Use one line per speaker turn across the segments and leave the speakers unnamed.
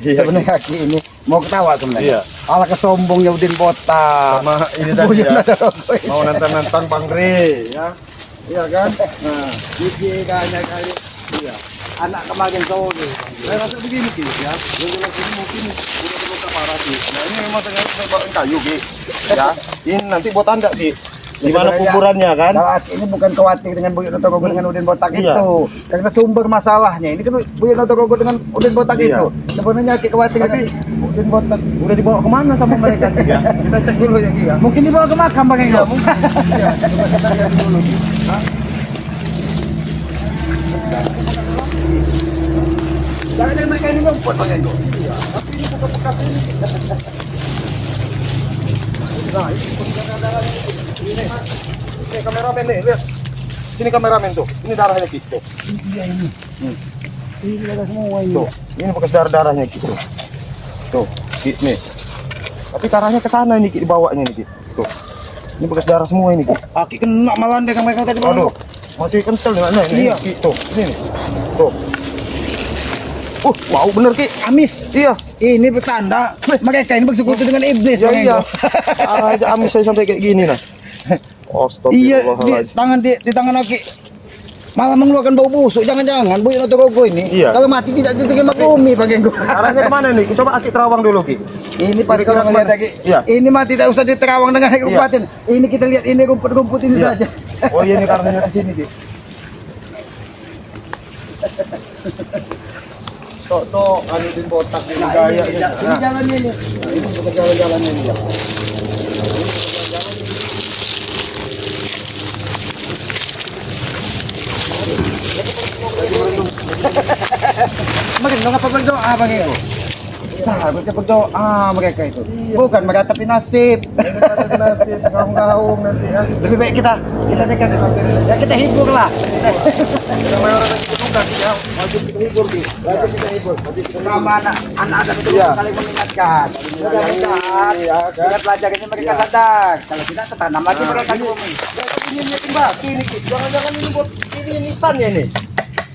Sebenarnya Ki ini mau ketawa sebenarnya. Ala kesombongnya Udin botak.
Sama ini tadi ya. Mau nantang-nantang Bang Re ya. Iya kan?
Nah, Ki banyak kali.
Iya.
Anak kemarin sore.
Saya rasa begini Ki ya. Yang jelas ini mungkin udah terluka parah Ki. Nah ini memang sengaja saya bawain kayu Ki. Ya. Ini nanti buat tanda Ki. Di mana kuburannya kan?
Kalau Aki ini bukan khawatir dengan Buyut Notogogo dengan Udin botak
Iya.
itu. Karena sumber masalahnya ini kan Buyut Notogogo dengan Udin botak
Iya.
itu. Sebenarnya Aki khawatir
Tapi
dengan Udin botak.
udah dibawa kemana sama mereka Ki ya? Kita cek dulu ya Ki ya.
Mungkin dibawa ke makam Bang
Iya,
Enggo.
mungkin. Iya, coba kita lihat dulu Ki. Hah?
Jangan dari mereka ini ngumpul Bang Enggo.
Iya, tapi ini bukan bekas ini. Nah, ini darah ini kameramen nih, lihat. Sini kameramen tuh. Ini darahnya gitu.
Iya ini. Ini ada semua ini.
Tuh, ini bekas darah-darahnya gitu. Tuh, nih. Tapi arahnya ke sana ini Ki, dibawanya nih Ki. Tuh. Ini bekas darah semua ini Ki.
Aki kena malah dengan mereka tadi Bang
Aduh,
Enggo.
masih kental nih. Nah, ini
Iya.
Ki, tuh. Ini nih. Tuh. Wow, bener Ki.
Amis.
Iya.
Ini petanda mereka ini bersekutu dengan iblis
Ya
Bang
iya.
Enggo.
Arah aja amis saya sampai kayak gini nah.
Iya,
Astagfirullahaladzim.
di tangan Aki malah mengeluarkan bau busuk. Jangan-jangan Buyut Notogogo ini
Iya.
kalau mati tidak diterima bumi Bang Enggo.
Arahnya kemana nih? Coba Aki terawang dulu Ki.
Ini pasti kalau ngelihat lagi.
Iya.
Ini mah tidak usah diterawang dengan kabupaten. Ini kita lihat ini rumput-rumput ini
Iya.
saja.
Oh iya ini karena ke sini Ki. Sok-sok Udin botak ini
Nah,
gaya.
ini jalannya ini.
Nah, ini bukan jalan-jalannya ini ya.
Makin dong apa berdoa Bang Enggo? Seharusnya berdoa mereka itu. Bukan meratapi nasib.
Nasi gaung-gaung nanti ya.
Lebih baik kita dekat ya kita hibur lah.
Kita main orang yang juga Ki ya. Wajib kita hibur Ki. Wajib kita hibur. Wajib kita
Sama anak-anak itu
Iya.
saling mengingatkan. Mudah-mudahan
Iya, kan?
dengan pelajaran ini mereka sadar. Kalau tidak tertanam lagi mereka di bumi.
Ini lihatin Mbak, ini Ki. Jangan-jangan ini buat ini nisannya ini.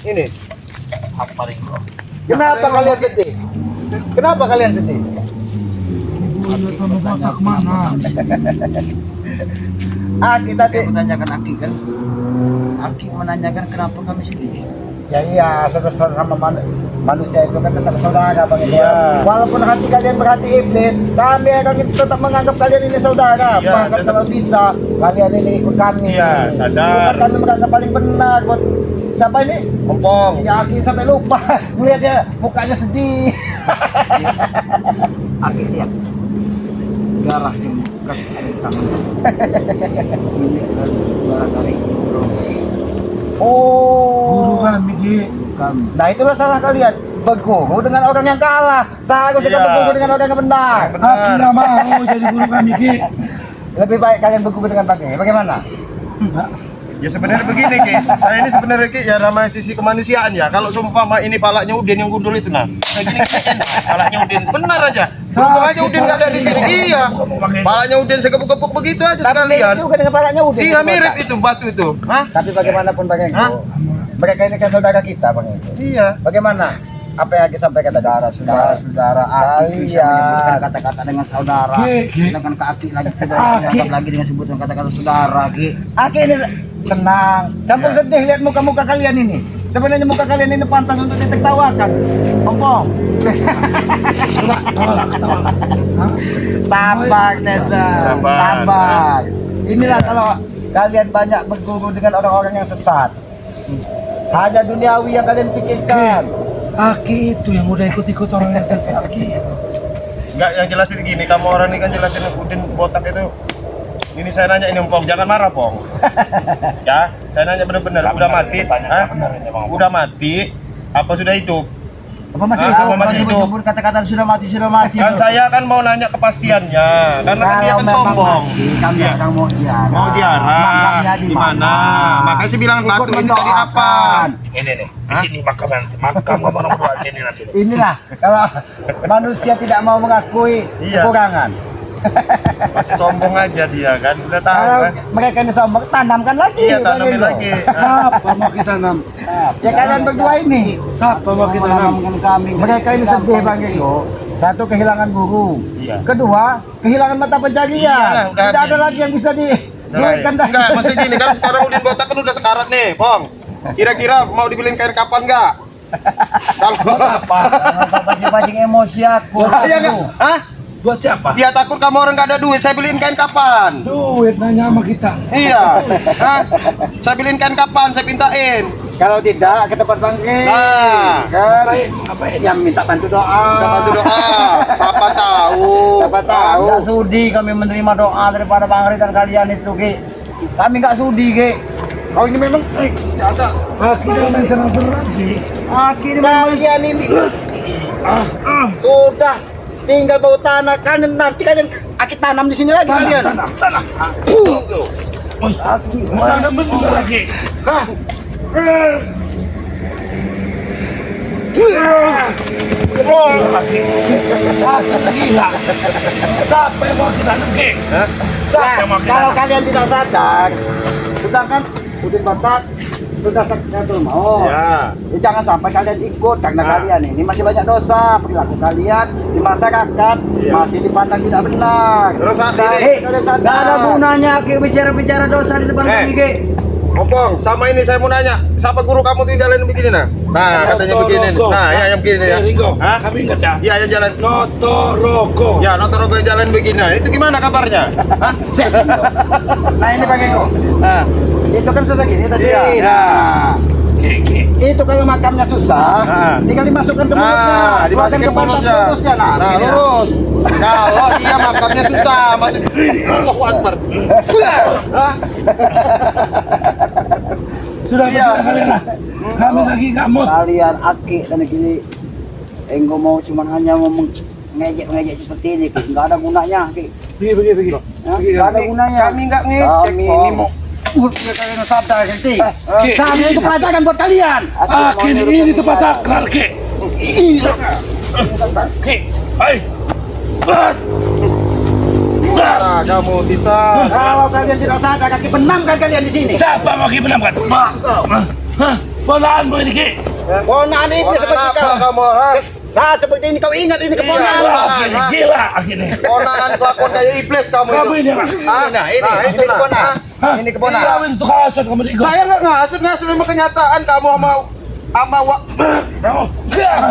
Ini.
Apa Ringo? Kenapa kalian sedih? Kenapa kalian sedih? Aki tadi
menanyakan Aki kan, Aki menanyakan kenapa kami sedih.
ya iya sama manusia itu kan tetap saudara Bang Enggo.
Iya.
Walaupun hati kalian berhati iblis, kami akan tetap menganggap kalian ini saudara.
Iya,
Bahkan
tetap.
kalau bisa kalian ini ikut kami.
Iya, sadar.
Bukan kami merasa paling benar buat siapa ini?
Ompong.
Ya Aki sampai lupa melihat dia mukanya sedih.
Aki lihat darah yang bekas ada di tangan. Ini darah dari guru
Oh.
kami.
Nah itulah salah kalian. Berguru dengan orang yang kalah. Seharusnya
Iya.
berguru dengan orang yang benar.
Aki nggak
mau jadi guru kami Ki.
Lebih baik kalian berguru dengan Bang. Bagaimana?
Ya sebenarnya begini Ki. Saya ini sebenarnya Ki ya namanya sisi kemanusiaan ya. Kalau seumpama ini palanya Udin yang gundul itu nah. Kayak gini palanya Udin benar aja. Berhubung aja Udin nggak ada di sini. Iya. Palanya Udin segepuk-gepuk begitu aja
Tapi mirip
sekalian.
juga dengan palanya Udin.
Iya mirip itu batu itu. Hah?
Tapi bagaimanapun Bang
Hah?
Enggo, mereka ini kan saudara kita Bang Enggo.
Iya.
Bagaimana? Apa yang Aki sampaikan tadi?
Saudara Aki bisa
Kalian.
menyebutkan kata-kata dengan saudara. Sedangkan ke Aki lagi tidak menganggap lagi dengan sebutan kata-kata saudara Ki.
Aki ini senang, campur
Iya.
sedih lihat muka-muka kalian ini. Sebenarnya muka kalian ini pantas untuk ditertawakan. Ompong. Sabar, Tessa.
Sabar.
Sabar. Inilah
Iya.
kalau kalian banyak berguru dengan orang-orang yang sesat. Hanya duniawi yang kalian pikirkan.
Aki itu yang udah ikut-ikut orang yang sesat Ki.
Enggak yang jelasin gini, kamu orang ini kan jelasin Udin botak itu. Ini saya nanya ini Pong, jangan marah Pong. Ya, saya nanya benar-benar udah mati, hah? Udah mati, apa sudah hidup?
Apa masih
Ah,
hidup?
apa masih hidup?
Sebut kata-kata sudah mati
Kan saya kan mau nanya kepastiannya, karena kan dia kan sombong.
Kami
Iya.
akan mau ziarah.
Mau ziarah,
Makamnya
di mana? Makanya saya bilang batu ini tadi apa?
Ini nih, di sini makam nanti. Makam nomor 2 sini nanti.
Inilah kalau manusia tidak mau mengakui
Iya.
kekurangan.
Sombong aja dia kan, udah tahu
Kalau
kan.
mereka ini sombong, tanamkan lagi.
Iya, tanamin
Bang
lagi.
Ego.
Siapa mau kita tanam?
Ya kalian berdua ini.
Siapa mau kita tanam?
Kami. Mereka ini sedih Bang Ego. Satu, kehilangan guru.
Iya.
Kedua, kehilangan mata pencarian.
Iyalah, udah
Tidak ada
habis.
lagi yang bisa
Udah lah,
diduitkan dah.
enggak, maksudnya gini kan sekarang Udin Botak kan udah sekarat nih, Pong. Kira-kira mau dibeliin kain kapan enggak? Kalau
Pancing-pancing emosi aku.
iya enggak? Hah?
Buat siapa?
Dia takut kamu orang enggak ada duit, saya beliin kain kapan?
Duit nanya sama kita.
Iya. Hah? Saya beliin kain kapan, saya pintain.
Kalau tidak ke tempat Bang Ego.
Nah,
Kan
Apa ini?
yang minta bantu doa.
kita bantu doa. Siapa tahu.
Siapa tahu.
Nggak sudi kami menerima doa daripada Bang Ri dan kalian itu, Ki. Kami nggak sudi, Ki.
Oh ini memang enggak ada.
Kita main senang berat sih.
Akhirnya kalian ini sudah tinggal bau tanah kan nanti kalian akit tanam di sini lagi kalian.
Tanam. Tanam betul lagi. Hah? Gila. Siapa yang mau kita tanam?
Hah?
Siapa yang mau kita
Kalau
tanam?
kalian tidak sadar, sedangkan Udin Batak sudah satu mau.
Ya.
Jangan sampai kalian ikut karena
Nah.
kalian ini masih banyak dosa perilaku kalian di masyarakat
Iya.
masih dipandang tidak benar.
Terus saat
Jadi,
ini-
kalian sadar.
Nggak ada gunanya, Ki, bicara-bicara dosa di depan kami, Ki.
Ompong, sama ini saya mau nanya, siapa guru kamu tuh yang jalan begini nah? Nah, katanya begini nih. Nah, ya yang begini ya.
Ringo,
Hah?
kami ingat ya.
Iya, yang jalan.
Notorogo.
Ya, Notorogo yang jalan begini. Nah, itu gimana kabarnya? Hah?
Nah ini Bang Eko.
Nah,
Itu kan sudah gini tadi.
Iya.
Nah,
Kiki.
itu kalau makamnya susah,
Nah.
tinggal dimasukkan ke mulutnya.
nah,
Keluarkan
dimasukin
ke pantat
mulutnya.
lurusnya. Nah,
Nah,
begini.
lurus. Kalau dia makamnya susah, masuk. Allahu Akbar. Hah?
Sudah
Iya.
betul kalian lah. Kami lagi nggak mau.
Kalian Aki dan Ki. Engko mau cuma hanya mau ngejek seperti ini, Ki. Nggak ada gunanya, Ki.
Pergi.
Hah? Nggak ada gunanya.
Kami nggak ngecek.
Kami
Om.
ini mau kalian sadar, Ki.
Ki.
Kami itu pelajaran buat kalian.
Akhir ini tempat sakral, Ki. Ki. Hai.
Nah, kamu bisa.
Kalau kalian tidak sadar, kaki benamkan kalian di sini.
Siapa mau Ki benamkan? Hah? Ponaanmu ini, Ki.
Ponakan ini seperti
Kenapa
kau.
kamu? Hah?
Saat seperti ini kau ingat ini
Iya.
keponakan.
Akhirnya gila akhirnya.
Ponaan kelakuan kayak iblis kamu itu.
Kamu ini lah.
Ah, nah, itu
Ini
nah.
keponakan.
Hah?
Ini keponakan.
Kamu itu kasut kamu digo.
Saya nggak ngasut memang kenyataan kamu sama wak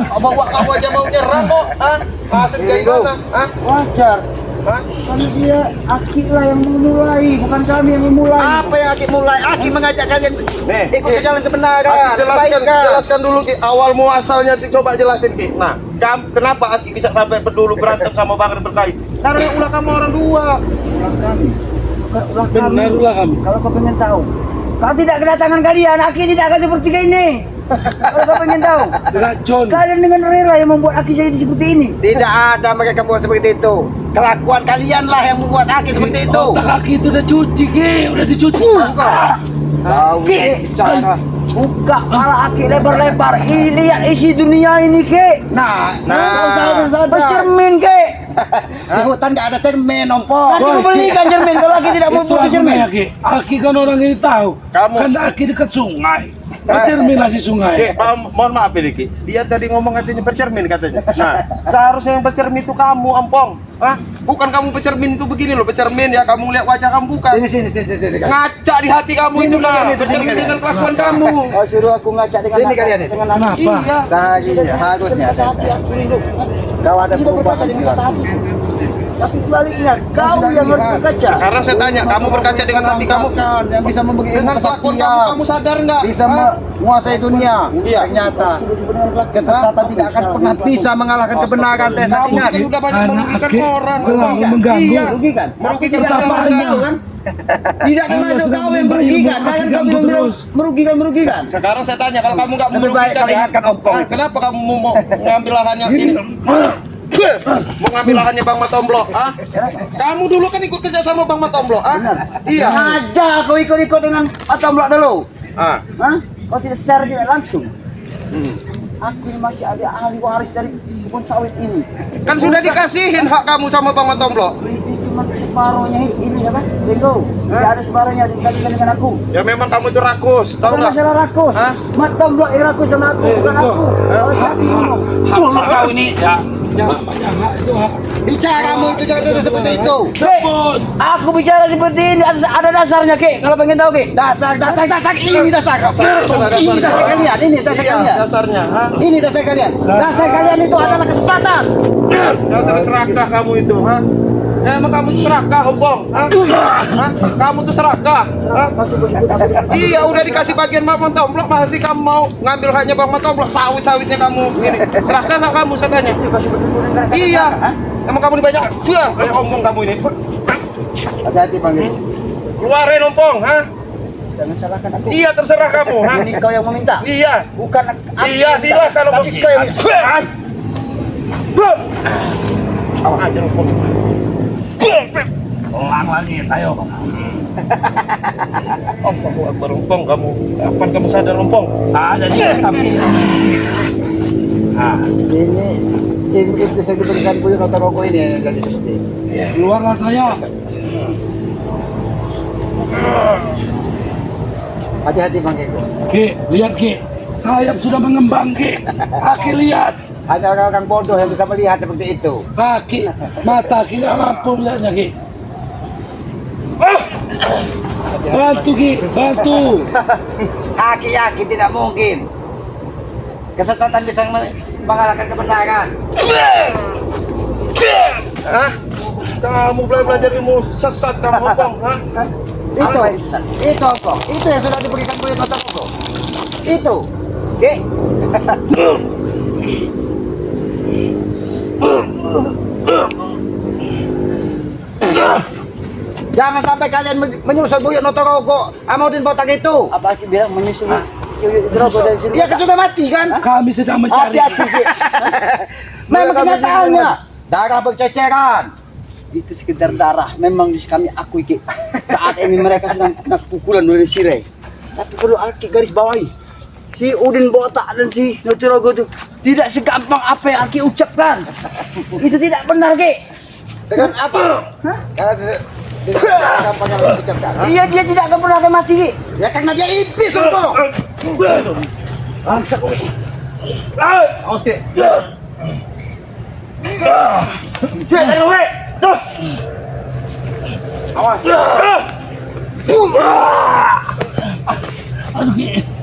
sama wak kamu aja mau nyerang kok. Hah? Ngasut kayak gimana? Hah?
Wajar.
Hah?
Karena dia Aki lah yang memulai, bukan kami yang memulai.
Apa yang Aki mulai? Aki mengajak kalian
Nih,
ikut ke
Ki.
jalan kebenaran.
Aki
kebaikan.
jelaskan dulu Ki, awal muasalnya coba jelasin Ki. Nah, kenapa Aki bisa sampai berdulu berantem sama Bang berkait? Karena ulah kamu orang dua.
Ulah kami.
Benar lah kamu.
Kalau kau pengen tahu, kalau tidak kedatangan kalian, Aki tidak akan seperti ini. Kalau kau pengen tahu,
Racun.
kalian dengan rela yang membuat Aki jadi seperti ini.
Tidak ada mereka buat seperti itu. Kelakuan kalian lah yang membuat Aki seperti itu.
Otak kaki itu udah cuci, Ki. Udah dicuci.
Tahu
Ki.
cara.
Buka kepala Aki lebar-lebar. Lihat isi dunia ini, Ki.
Nah,
Nah.
kau sadar.
Bercermin, Ki.
Di hutan nggak ada cermin, ompong.
Nanti kau belikan cermin kalau Aki tidak mau
Itu
beli
aku
cermin.
nih, Ki. Aki kan orang ini tahu.
Kamu-
Kan Aki dekat sungai. Bercermin lagi
Ki,
sungai.
mohon maaf ini Ki. Dia tadi ngomong katanya bercermin katanya. Nah, seharusnya yang bercermin itu kamu, Ampong. Hah? Bukan kamu bercermin itu begini loh, bercermin ya kamu lihat wajah kamu bukan.
Sini.
Ngaca di hati kamu
Sini
itu nah.
kalian itu, sini
Bercermin
kalian.
dengan kelakuan kamu.
Oh, suruh aku ngacak dengan
Sini kalian itu.
dengan anak.
Kenapa?
Iya.
Harusnya. Kau ada perubahan di hati.
Tapi sebaliknya, kau yang harus berkaca.
Sekarang saya tanya, kamu berkaca dengan hati kamu
Kan yang bisa memberi ilmu
dengan kelakuan kamu,
kesaktian.
kamu sadar nggak?
Bisa
Hah?
menguasai dunia.
Iya.
Ternyata kesesatan tidak akan pernah bisa mengalahkan kebenaran. Tes
Kamu
ingat.
kan udah banyak
Karena
merugikan
Aki
orang.
selalu
Bang.
mengganggu.
Iya.
Merugikan.
Merugikan
Tidak
Betapanya.
termasuk kan? Tidak termasuk kau yang merugikan. Kalian kau bilang merugikan.
Sekarang saya tanya, kalau kamu nggak
Lebih baik
merugikan
kau ingatkan Ompong.
kenapa kamu mau ngambil lahannya ini? Mau ngambil lahannya Bang Matomblo? Hah? Kamu dulu kan ikut kerja sama Bang Matomblo? Ah? Iya.
Sengaja kau ikut-ikut dengan Atomblok dulu.
Ah.
Hah? Kau tidak secara tidak langsung. Aku ini masih ada ahli waris dari kebun sawit ini.
Kan sudah dikasihin hak kamu sama Bang Matomblo.
Itu cuma separuhnya ini apa? Ringo. Tidak ada separuhnya dibandingkan dengan aku.
Ya memang kamu itu rakus, tahu
Bukan
nggak?
masalah rakus.
Hah?
Mata blok yang rakus sama aku, bukan aku. Hati ngomong.
Tolong kau ini.
Ya, jangan itu hak.
Bicara kamu itu jangan seperti itu.
Kek, aku bicara seperti ini ada dasarnya, Kek. Kalau pengen tahu, Kek. Dasar ini dasar. Ini dasar kalian, ini dasar
Iya,
kalian.
dasarnya. Ha?
Ini dasar kalian. Dasar kalian itu adalah kesesatan.
Dasar serakah kamu itu, ha? Ya, emang kamu itu serakah, Ompong. Ha? Ha? Kamu tuh serakah. Ha? Iya, udah dikasih bagian Bang Tomblok, masih kamu mau ngambil haknya Bang Tomblok, sawit-sawitnya kamu. Ini. Serakah nggak kamu, saya tanya? Iya. Emang kamu ini banyak omong kamu ini.
Hati-hati Bang.
Keluarin Ompong, ha?
Jangan salahkan aku.
Iya, terserah kamu, ha?
Ini kau yang meminta.
Iya.
Bukan aku.
Iya, silah kalau
Tapi kau yang
Awas aja Ompong.
Ulang lagi, ayo.
Allahu Akbar, Ompong kamu. Kapan kamu sadar, Ompong?
Ada di tapi. Ah,
Ini tim iblis yang diberikan Buyo Notorogo ini yang jadi seperti ini.
keluarlah saya.
Hati-hati Bang Eko.
Ki, lihat Ki. Sayap sudah mengembang Ki. Aki lihat.
Hanya orang-orang bodoh yang bisa melihat seperti itu.
Kaki, mata Ki nggak mampu lihatnya Ki. Bantu Ki, bantu.
Aki-aki tidak mungkin. Kesesatan bisa mengalahkan kebenaran.
Hah? Kamu belajar ilmu sesat kamu, Ompong, ha?
Itu apa? Itu yang sudah diberikan Buyo Notorogo. Itu.
Oke.
Jangan sampai kalian menyusul Buyo Notorogo Amodin Botak itu.
Apa sih bilang menyusul Drogo dari sini?
Iya kan sudah mati kan?
Kami sedang mencari.
Hati-hati, Ki.
Memang kenyataannya darah berceceran.
Itu sekedar darah. Memang kami akui, Ki. Saat ini mereka sedang kena pukulan dari Sirey. Tapi perlu Aki garis bawahi. Si Udin Botak dan si Notorogo itu tidak segampang apa yang Aki ucapkan. Itu tidak benar, Ki.
Terus apa? Karena gampang yang diucapkan.
Iya, dia tidak akan pernah akan mati, Ki.
Ya karena dia iblis Ompong.
Bangsa kau.
Awas Ki. Awas.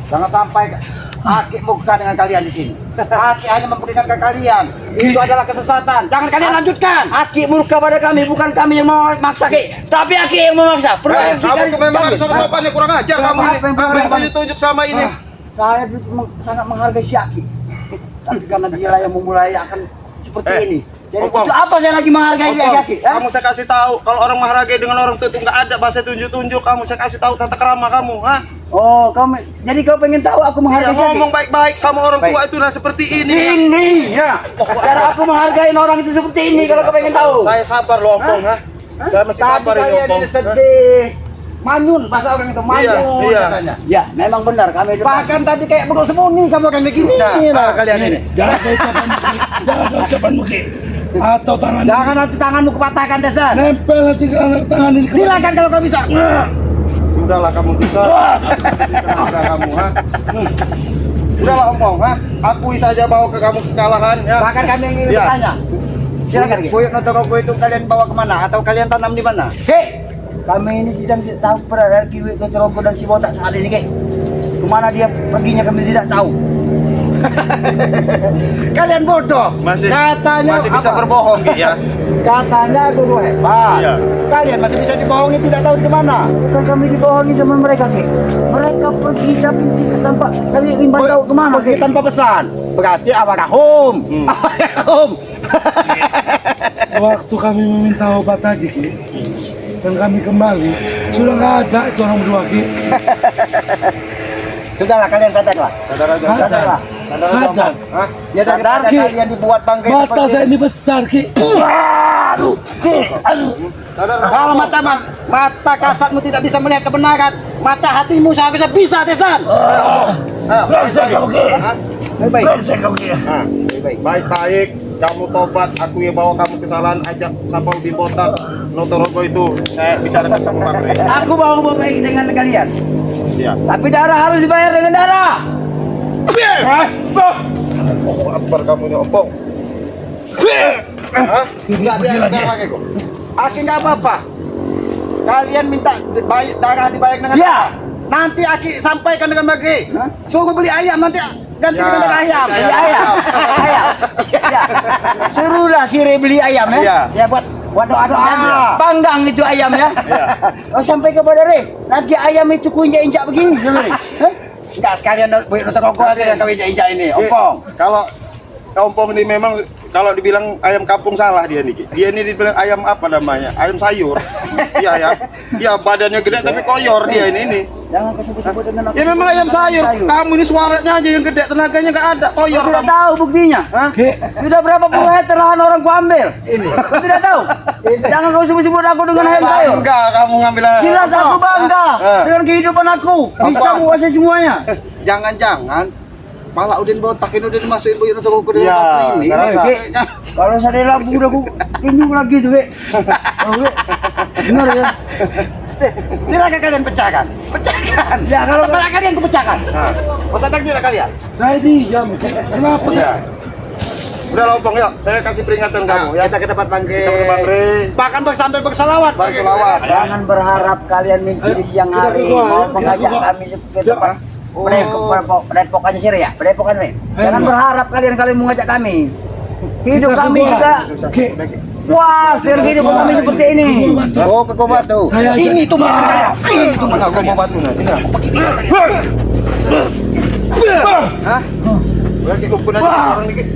Jangan sampai Aki muka dengan kalian di sini. Aki hanya memperingatkan kalian. Itu adalah kesesatan. Jangan kalian lanjutkan.
Aki murka pada kami, bukan kami yang memaksa, Ki. Tapi Aki yang memaksa. Perlu Aki
Kamu
garis
tuh memang
bawahi.
harus sopan-sopan ya, kurang ajar kamu ini.
Apa yang kurang
Ambil
ajar?
tunjuk-tunjuk sama ini.
Saya sangat menghargai si Aki. Tapi karena dia yang memulai akan seperti ini. Jadi
Ompong.
untuk apa saya lagi menghargai dia,
Ompong,
Aki? Ha?
kamu saya kasih tahu kalau orang menghargai dengan orang tua itu nggak ada bahasa tunjuk-tunjuk kamu. Saya kasih tahu tata kerama kamu, ha?
Oh, jadi kau pengen tahu aku
Iya,
menghargai si Aki?
ngomong baik-baik sama orang tua itu nah seperti ini.
Ini, ya. Cara aku menghargai orang itu seperti ini kalau kau pengen tahu.
Saya sabar loh, Ompong, ha? Saya masih
Tadi
sabar ini,
kalian
Ompong.
ini sedih. Manyun, bahasa orang itu manyun
Iya.
katanya.
Ya, memang benar kami itu.
Bahkan tadi kayak burung sembunyi kamu akan begini nah kalian ini.
Jaga ucapanmu Ki. Jaga ucapanmu Ki. Atau tangan.
Jangan nanti tanganmu kupatahkan Desan.
Nempel nanti tangan ini.
Silakan kalau kau bisa.
Sudahlah kamu bisa. Tenaga kamu, ha? Sudahlah, Ompong, ha? Akui saja bahwa kamu kekalahan, ya.
Bahkan kami ingin
Iya.
bertanya. Silakan Buyo Notorogo itu kalian bawa kemana atau kalian tanam di mana?
Hei, kami ini sedang tidak tahu peran Kiwi Notorogo dan si Botak saat ini, Ki. Kemana dia perginya kami tidak tahu.
Kalian bodoh. Katanya
masih bisa
apa?
berbohong, Ki, ya.
Katanya guru hebat.
Iya.
Kalian masih bisa dibohongi tidak tahu di mana.
Bukan kami dibohongi sama mereka, Ki. Mereka pergi tapi tidak tanpa kami imbang tahu kemana,
Pergi
Ki.
tanpa pesan. Berarti awakahum. Awakahum.
Waktu kami meminta obat tadi Ki, dan kami kembali sudah nggak ada itu orang berdua Ki.
Sudahlah kalian sadarlah.
Sadar aja.
Sadar. Sadar.
Hah?
Ya daripada
Ki.
kalian dibuat bangkai
Mata
seperti
saya ini besar Ki. Aduh, Ki, aduh.
Sadar.
kalau mata kasatmu tidak bisa melihat kebenaran, mata hatimu seharusnya bisa, Desan.
Ayo,
Brengsek kamu Ki.
Hah?
Baik-baik.
Brengsek kamu Ki.
Nah,
Baik-baik.
baik-baik. kamu tobat, aku yang bawa kamu kesalahan, ajak Sapau di botak Notorogo itu saya bicarakan sama Bang Rey.
Aku mau baik dengan kalian.
Iya.
Tapi darah harus dibayar dengan darah.
Oh, akbar kamu ini ompong. Hah?
Enggak biar pakai kok. Aki enggak apa-apa. Kalian minta darah dibayar dengan
Ya.
darah. Nanti Aki sampaikan dengan bagi. Suruh beli ayam nanti ganti
Ya,
dengan darah ayam.
ya,
Beli ayam. Ayam. Ya. Suruhlah si Re beli ayam ya.
Iya.
Ya buat doa-doa. Panggang itu ayam ya.
Iya.
Oh, sampai kepada Re. Nanti ayam itu kuinjak-injak begini dulu Re. Hah?
Enggak sekalian Notorogo aja yang kau injak-injak ini. Ompong.
Kalau ompong ini memang kalau dibilang ayam kampung salah dia nih. Dia ini dibilang ayam apa namanya? Ayam sayur. Iya ya. Iya badannya gede tapi koyor dia ini.
Jangan kesebut-sebut dengan aku.
Ya memang ayam sayur. Kamu ini suaranya aja yang gede, tenaganya nggak ada. Koyor
Kau tidak
kamu.
tahu buktinya.
Hah?
Sudah berapa puluh hektar lahan orang ku ambil.
Ini.
Kau tidak tahu. Jangan kau sebut-sebut aku dengan ayam sayur.
Enggak, kamu ngambil
Jelas aku bangga
Ah.
dengan kehidupan aku. Bisa menguasai semuanya.
Jangan-jangan malah Udin botak ini udah dimasukin Bu Notorogo ke
Iya,
dalam ini.
karena
Masa-
Ki, kalau saya lampu udah aku tunjuk lagi tuh, Ki. Oh, Ki. Benar ya.
Silakan kalian pecahkan. Pecahkan.
Ya, kalau
Kepala kalian kupecahkan.
Nah,
Masa takdir kalian.
Saya diam. Kenapa
iya.
saya?
Udah lompong yuk, saya kasih peringatan kamu ya.
Kita ke tempat Bang Rey.
Kita ke Bang Rey.
Bahkan sambil berselawat.
Berselawat.
Jangan berharap kalian mimpi di siang hari
Kita keluar,
mau
kita
mengajak
keluar.
kami ke tempat Padepokannya Sire ya, Padepokannya. Jangan berharap kalian mengajak kami. Hidup kami sudah
Oke.
puas dengan hidup kami seperti ini.
Oh, ke Kobatu.
Saya aja.
Ini tuh makan kalian. Ini tuh makan.
Aku mau bantu nanti. Hah? Lagi kumpul aja orang dikit.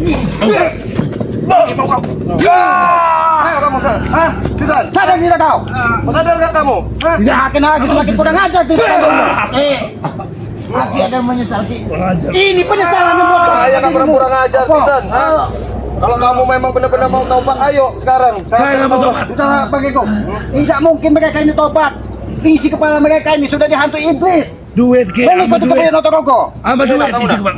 Ayo kamu sana. Hah? Bisa?
Sadar tidak kau?
Sadar nggak kamu? Hah?
Semakin lagi semakin kurang ajar tidak kau. Aki akan menyesal Ki. Ini penyesalan yang buat kau.
Saya nggak pernah kurang ajar, Pisan. Hah? Kalau kamu memang benar-benar mau taubat, ayo sekarang.
Saya nggak mau tobat.
Sudah bagi kau. Tidak mungkin mereka ini tobat. Isi kepala mereka ini sudah dihantui iblis.
Duit, Ki.
Mengikuti kepada Notorogo.
Ama duit isi kepala.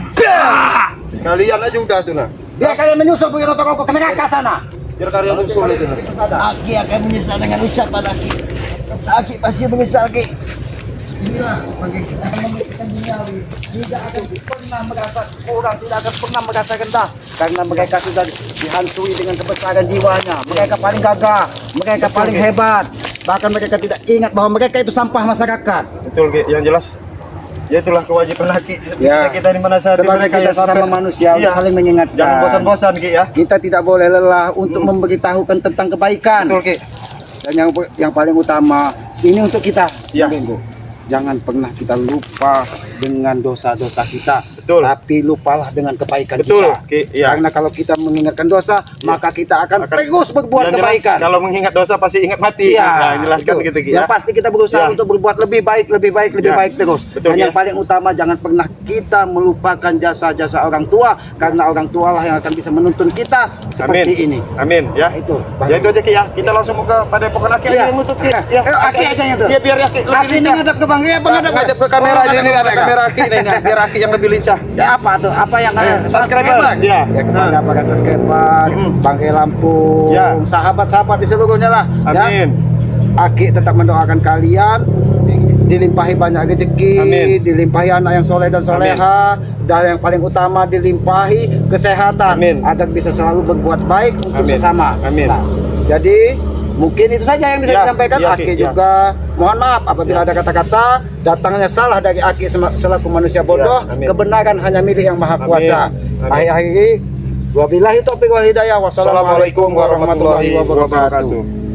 Kalian aja udah tuh nah.
Biar kalian menyusul Bu Notorogo ke neraka sana.
Biar kalian usul itu nah.
Aki akan menyesal dengan ucapan Aki. Aki pasti menyesal Ki.
Bagi kita memikirkan duniawi, tidak akan pernah merasa kurang, tidak akan pernah merasa rendah, karena mereka sudah dihantui dengan kebesaran jiwanya. Mereka paling gagah, mereka paling hebat. Bahkan mereka tidak ingat bahwa mereka itu sampah masyarakat.
Betul, Ki. Yang jelas. Ya itulah kewajiban Ki.
Ya.
Kita di mana saat
Sebagai kita sesama manusia
Iya.
saling mengingatkan.
Jangan bosan-bosan Ki ya.
Kita tidak boleh lelah untuk memberitahukan tentang kebaikan.
Betul Ki.
Dan yang paling utama ini untuk kita.
Ya.
Bengko. Jangan pernah kita lupa dengan dosa-dosa kita.
Betul.
Tapi lupalah dengan kebaikan
Betul,
kita.
Ki. Iya.
Karena kalau kita mengingatkan dosa, maka kita akan terus berbuat
Yang jelas,
kebaikan.
kalau mengingat dosa pasti ingat mati.
Iya,
Nah, jelaskan
betul.
gitu Ki
Yang
ya.
pasti kita berusaha
Ya.
untuk berbuat lebih baik
Ya.
terus.
Betul,
Dan yang
ya.
paling utama jangan pernah kita melupakan jasa-jasa orang tua, karena orang tua lah yang akan bisa menuntun kita seperti ini.
Amin ya.
Itu.
Ya itu aja Ki ya. Kita langsung ke Padepokan Aki
Iya.
aja yang nutup Ki.
Ya, Aki aja yang tuh.
Iya biar Aki lebih
Aki ini
lincah.
ngadap ke Bang Rey apa ngadap
Ngadep ke kamera aja ini ada kamera Aki nih. Biar Aki yang lebih lincah.
Ya apa tuh? Apa yang
Subscriber. Iya.
Ya kepada para subscriber, Bang Rey Lampung,
Ya.
sahabat-sahabat di seluruhnya lah. Ya.
Amin.
Aki tetap mendoakan kalian dilimpahi banyak rezeki,
Amin.
dilimpahi anak yang soleh dan soleha, dan yang paling utama dilimpahi kesehatan,
Amin.
agar bisa selalu berbuat baik untuk
Amin.
sesama.
Amin.
Nah, jadi mungkin itu saja yang bisa
Ya,
disampaikan.
ya,
Aki
ya.
juga mohon maaf apabila ada kata-kata datangnya salah dari Aki selaku manusia bodoh.
Ya, amin.
Kebenaran hanya milik yang Maha
Amin.
Kuasa.
Amin.
Akhir-akhir wabillahi taufiq wal hidayah. Wassalamualaikum
Assalamualaikum warahmatullahi
warahmatullahi wabarakatuh.
wabarakatuh.